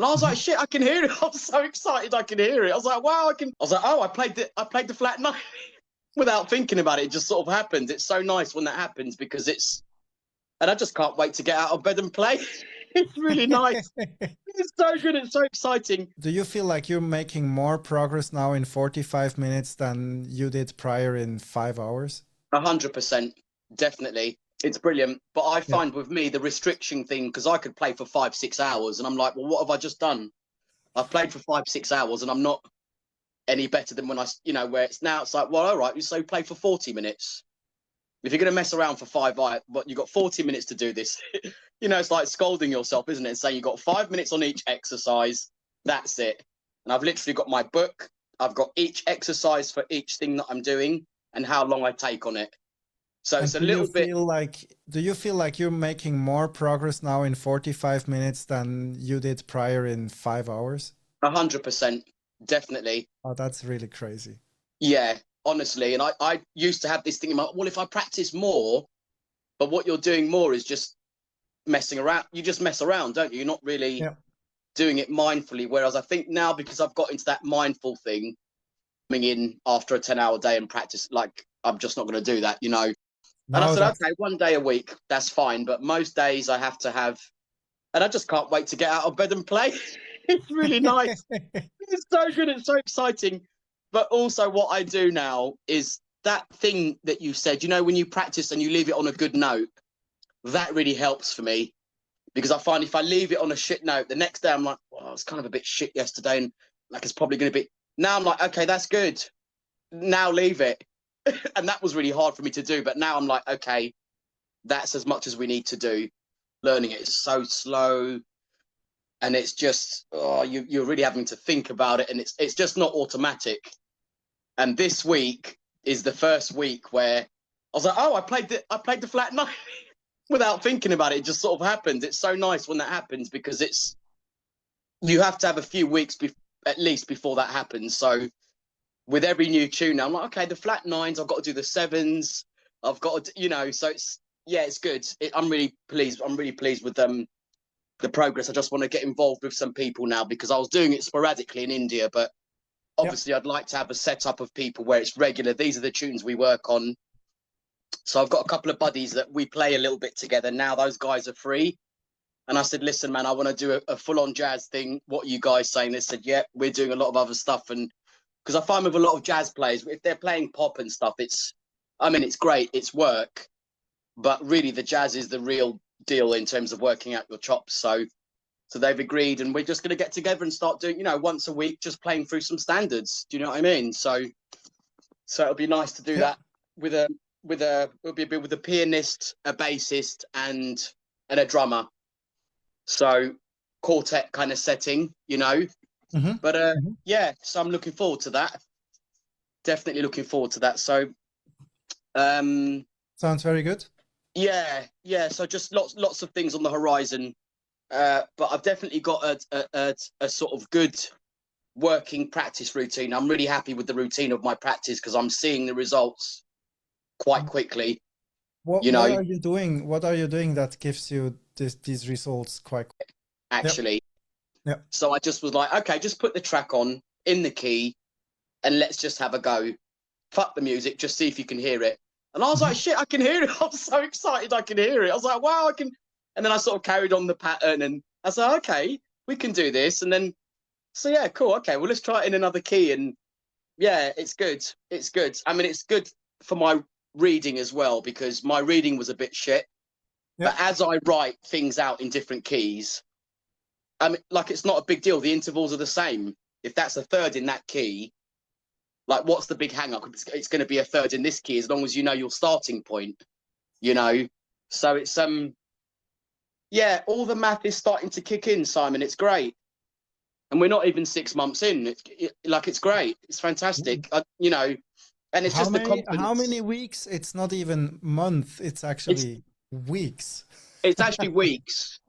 And I was like, shit, I can hear it. I was so excited I can hear it. I was like, wow, I was like, oh, I played the flat nine without thinking about it. It just sort of happens. It's so nice when that happens because and I just can't wait to get out of bed and play. It's really nice. It's so good. It's so exciting. Do you feel like you're making more progress now in 45 minutes than you did prior in 5 hours? 100%, definitely. It's brilliant. But I Yeah. find with me the restriction thing, because I could play for 5-6 hours and I'm like, well, what have I just done? I've played for 5-6 hours and I'm not any better than when where it's now, it's like, well, all right, so play for 40 minutes. If you're going to mess around for 5 hours, but you've got 40 minutes to do this. It's like scolding yourself, isn't it? And saying you've got 5 minutes on each exercise. That's it. And I've literally got my book. I've got each exercise for each thing that I'm doing and how long I take on it. So And it's a little bit. Do you feel like you're making more progress now in 45 minutes than you did prior in 5 hours? 100%, definitely. Oh, that's really crazy. Yeah, honestly. And I used to have this thing in my, well, if I practice more, but what you're doing more is just messing around. You just mess around, don't you? You're not really doing it mindfully. Whereas I think now, because I've got into that mindful thing, coming in after a 10-hour day and practice, like, I'm just not going to do that, And I said, okay, 1 day a week, that's fine. But most days I have to have, and I just can't wait to get out of bed and play. It's really nice. It's so good. It's so exciting. But also what I do now is that thing that you said, when you practice and you leave it on a good note, that really helps for me. Because I find if I leave it on a shit note, the next day I'm like, well, it's kind of a bit shit yesterday. And like, it's probably going to be, now I'm like, okay, that's good. Now leave it. And that was really hard for me to do. But now I'm like, okay, that's as much as we need to do. Learning it is so slow. And it's just, you're really having to think about it. And it's just not automatic. And this week is the first week where I was like, oh, I played the flat nine without thinking about it. It just sort of happens. It's so nice when that happens because you have to have a few weeks at least before that happens. So with every new tune, I'm like, okay, the flat nines, I've got to do the sevens. I've got to, so it's good. I'm really pleased. I'm really pleased with the progress. I just want to get involved with some people now because I was doing it sporadically in India, but obviously I'd like to have a setup of people where it's regular. These are the tunes we work on. So I've got a couple of buddies that we play a little bit together. Now those guys are free. And I said, listen, man, I want to do a full-on jazz thing. What are you guys saying? They said, yeah, we're doing a lot of other stuff. And because I find with a lot of jazz players, if they're playing pop and stuff, it's great. It's work. But really the jazz is the real deal in terms of working out your chops. So they've agreed and we're just going to get together and start doing, once a week, just playing through some standards. Do you know what I mean? So it'll be nice to do that with a pianist, a bassist and a drummer. So quartet kind of setting, but so I'm looking forward to that. Definitely looking forward to that. So sounds very good. Yeah. So just lots of things on the horizon. But I've definitely got a sort of good working practice routine. I'm really happy with the routine of my practice because I'm seeing the results quite quickly. What are you doing? What are you doing that gives you these results quite quick? Actually. Yeah. So I just was like, okay, just put the track on in the key and let's just have a go. Fuck the music, just see if you can hear it. And I was like, shit, I can hear it. I was so excited I can hear it. I was like, wow, I can. And then I sort of carried on the pattern and I was like, okay, we can do this. And then, so yeah, cool. Okay, well, let's try it in another key. And yeah, it's good. It's good. I mean, it's good for my reading as well, because my reading was a bit shit. But as I write things out in different keys, I mean, like, it's not a big deal. The intervals are the same. If that's a third in that key, like, what's the big hang up? It's going to be a third in this key as long as you know your starting point, So it's, yeah, all the math is starting to kick in, Simon. It's great. And we're not even 6 months in. It's great. It's fantastic. And it's just the confidence. How many weeks? It's not even month. It's actually weeks. It's actually weeks.